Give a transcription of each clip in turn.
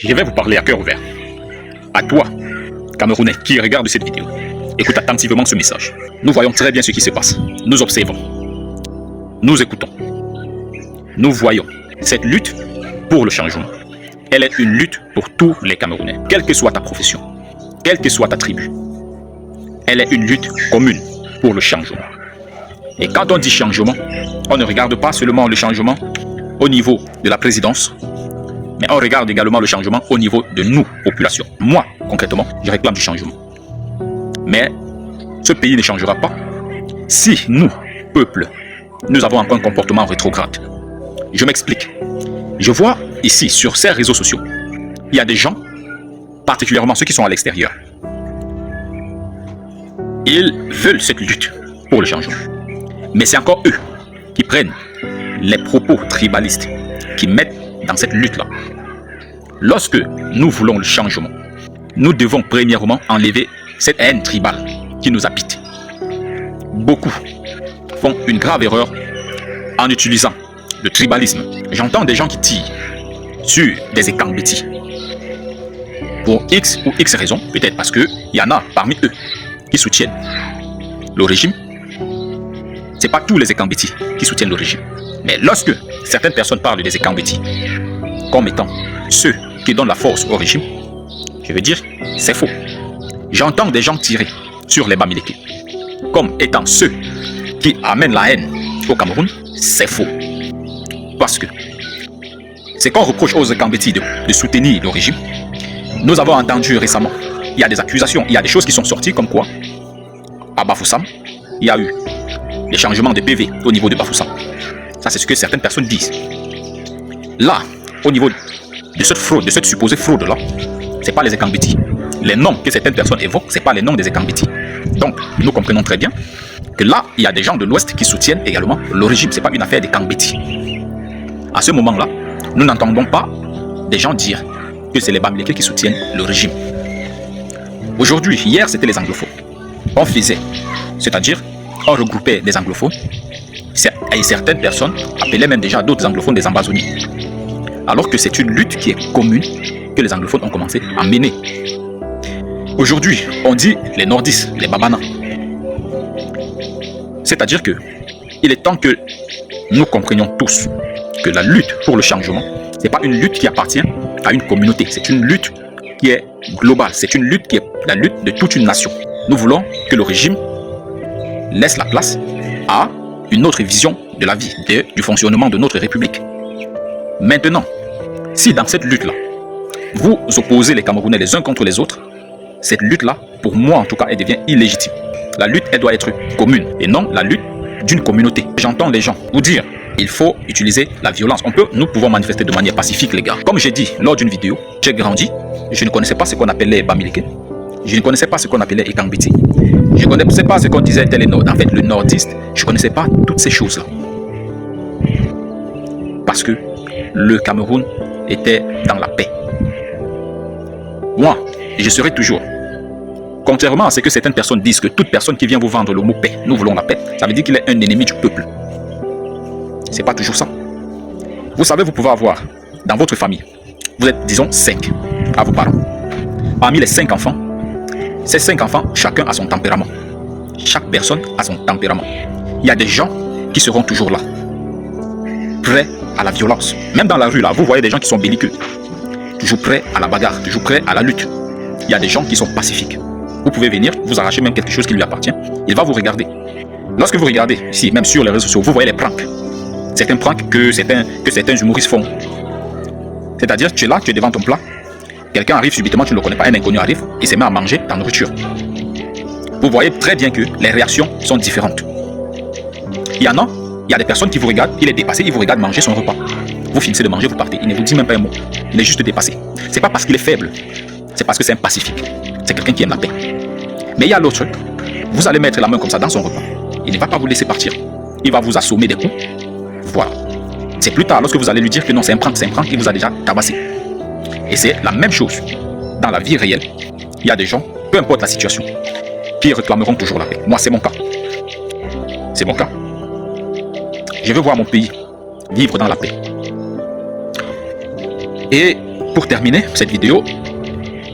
Je vais vous parler à cœur ouvert. À toi, Camerounais, qui regarde cette vidéo, écoute attentivement ce message. Nous voyons très bien ce qui se passe. Nous observons. Nous écoutons. Nous voyons. Cette lutte pour le changement, elle est une lutte pour tous les Camerounais. Quelle que soit ta profession, quelle que soit ta tribu, elle est une lutte commune pour le changement. Et quand on dit changement, on ne regarde pas seulement le changement au niveau de la présidence, mais on regarde également le changement au niveau de nous, population. Moi, concrètement, je réclame du changement. Mais ce pays ne changera pas si nous, peuple, nous avons encore un comportement rétrograde. Je m'explique. Je vois ici, sur ces réseaux sociaux, il y a des gens, particulièrement ceux qui sont à l'extérieur. Ils veulent cette lutte pour le changement. Mais c'est encore eux qui prennent les propos tribalistes, qui mettent dans cette lutte-là. Lorsque nous voulons le changement, nous devons premièrement enlever cette haine tribale qui nous habite. Beaucoup font une grave erreur en utilisant le tribalisme. J'entends des gens qui tirent sur des écambétis. Pour X ou X raisons, peut-être parce qu'il y en a parmi eux qui soutiennent le régime. Ce n'est pas tous les écambétis qui soutiennent le régime. Mais lorsque certaines personnes parlent des écambétis comme étant ceux qui donnent la force au régime, je veux dire, c'est faux. J'entends des gens tirer sur les Bamileke comme étant ceux qui amènent la haine au Cameroun, c'est faux. Parce que c'est qu'on reproche aux écambétis de soutenir le régime. Nous avons entendu récemment, il y a des accusations, il y a des choses qui sont sorties comme quoi, à Bafoussam, il y a eu des changements de PV au niveau de Bafoussam. Ça, c'est ce que certaines personnes disent. Là, au niveau de cette fraude, de cette supposée fraude-là, ce n'est pas les écambétis. Les noms que certaines personnes évoquent, ce n'est pas les noms des écambétis. Donc, nous comprenons très bien que là, il y a des gens de l'Ouest qui soutiennent également le régime. Ce n'est pas une affaire des Kambétis. À ce moment-là, nous n'entendons pas des gens dire que c'est les Bamileke qui soutiennent le régime. Aujourd'hui, hier, c'était les anglophones. On faisait, c'est-à-dire, on regroupait des anglophones et certaines personnes appelaient même déjà d'autres anglophones des ambazoniers. Alors que c'est une lutte qui est commune que les anglophones ont commencé à mener. Aujourd'hui, on dit les nordistes, les babanas. C'est-à-dire que il est temps que nous comprenions tous que la lutte pour le changement, ce n'est pas une lutte qui appartient à une communauté. C'est une lutte qui est globale. C'est une lutte qui est la lutte de toute une nation. Nous voulons que le régime laisse la place à une autre vision de la vie, du fonctionnement de notre République. Maintenant, si dans cette lutte-là, vous opposez les Camerounais les uns contre les autres, cette lutte-là, pour moi en tout cas, elle devient illégitime. La lutte, elle doit être commune et non la lutte d'une communauté. J'entends les gens vous dire, il faut utiliser la violence. Nous pouvons manifester de manière pacifique, les gars. Comme j'ai dit lors d'une vidéo, j'ai grandi, je ne connaissais pas ce qu'on appelait les Bamileke. Je ne connaissais pas ce qu'on appelait les Ekambiti. Je ne connaissais pas ce qu'on disait tel et nord. En fait, le nordiste, je ne connaissais pas toutes ces choses-là. Parce que le Cameroun était dans la paix. Moi, je serai toujours. Contrairement à ce que certaines personnes disent, que toute personne qui vient vous vendre le mot paix, nous voulons la paix, ça veut dire qu'il est un ennemi du peuple. C'est pas toujours ça. Vous savez, vous pouvez avoir dans votre famille, vous êtes, disons, 5 à vos parents. Parmi les 5 enfants, ces 5 enfants, chacun a son tempérament. Chaque personne a son tempérament. Il y a des gens qui seront toujours là, prêts à la violence. Même dans la rue, là, vous voyez des gens qui sont belliqueux, toujours prêts à la bagarre, toujours prêts à la lutte. Il y a des gens qui sont pacifiques. Vous pouvez venir, vous arracher même quelque chose qui lui appartient. Il va vous regarder. Lorsque vous regardez, ici, même sur les réseaux sociaux, vous voyez les pranks. Certains pranks que certains humoristes font. C'est-à-dire, tu es là, tu es devant ton plat. Quelqu'un arrive subitement, tu ne le connais pas, un inconnu arrive et se met à manger ta nourriture. Vous voyez très bien que les réactions sont différentes. Il y a des personnes qui vous regardent, il est dépassé, il vous regarde manger son repas. Vous finissez de manger, vous partez, il ne vous dit même pas un mot. Il est juste dépassé. C'est pas parce qu'il est faible, c'est parce que c'est un pacifique. C'est quelqu'un qui aime la paix. Mais il y a l'autre, vous allez mettre la main comme ça dans son repas. Il ne va pas vous laisser partir. Il va vous assommer des coups. Voilà. C'est plus tard, lorsque vous allez lui dire que non, c'est un prank, il vous a déjà tabassé. Et c'est la même chose. Dans la vie réelle, il y a des gens, peu importe la situation, qui réclameront toujours la paix. Moi, c'est mon cas. C'est mon cas. Je veux voir mon pays vivre dans la paix. Et pour terminer cette vidéo,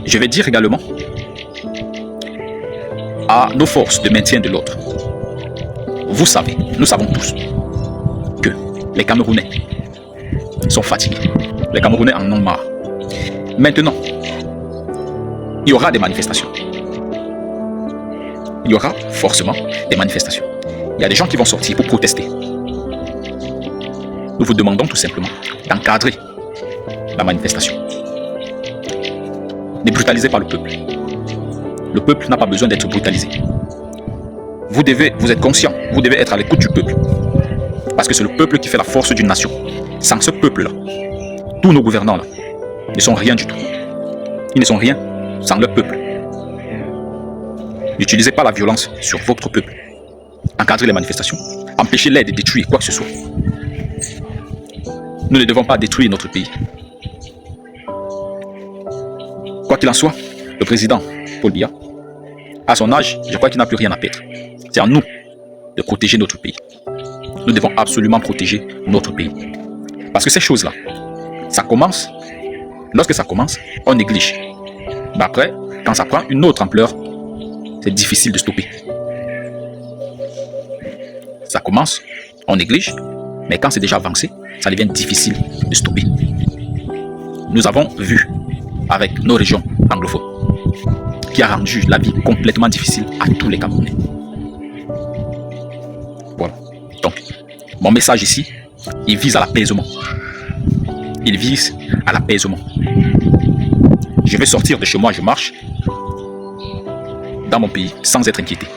je vais dire également à nos forces de maintien de l'ordre. Vous savez, nous savons tous que les Camerounais sont fatigués. Les Camerounais en ont marre. Maintenant, il y aura des manifestations. Il y aura forcément des manifestations. Il y a des gens qui vont sortir pour protester. Nous vous demandons tout simplement d'encadrer la manifestation. Ne brutalisez pas le peuple. Le peuple n'a pas besoin d'être brutalisé. Vous êtes conscient, vous devez être à l'écoute du peuple. Parce que c'est le peuple qui fait la force d'une nation. Sans ce peuple-là, tous nos gouvernants-là ne sont rien du tout. Ils ne sont rien sans leur peuple. N'utilisez pas la violence sur votre peuple. Encadrez les manifestations. Empêchez-les de détruire quoi que ce soit. Nous ne devons pas détruire notre pays. Quoi qu'il en soit, le président Paul Biya, à son âge, je crois qu'il n'a plus rien à perdre. C'est à nous de protéger notre pays. Nous devons absolument protéger notre pays. Parce que ces choses-là, ça commence, lorsque ça commence, on néglige. Mais après, quand ça prend une autre ampleur, c'est difficile de stopper. Ça commence, on néglige, mais quand c'est déjà avancé, ça devient difficile de stopper. Nous avons vu avec nos régions anglophones qui a rendu la vie complètement difficile à tous les Camerounais. Voilà. Donc, mon message ici, il vise à l'apaisement. Il vise à l'apaisement. Je vais sortir de chez moi, je marche dans mon pays sans être inquiété.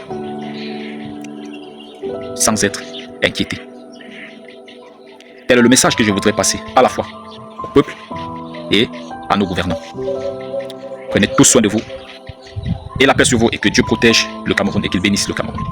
Sans être inquiété. Tel est le message que je voudrais passer à la fois au peuple et à nos gouvernants. Prenez tous soin de vous et la paix sur vous et que Dieu protège le Cameroun et qu'il bénisse le Cameroun.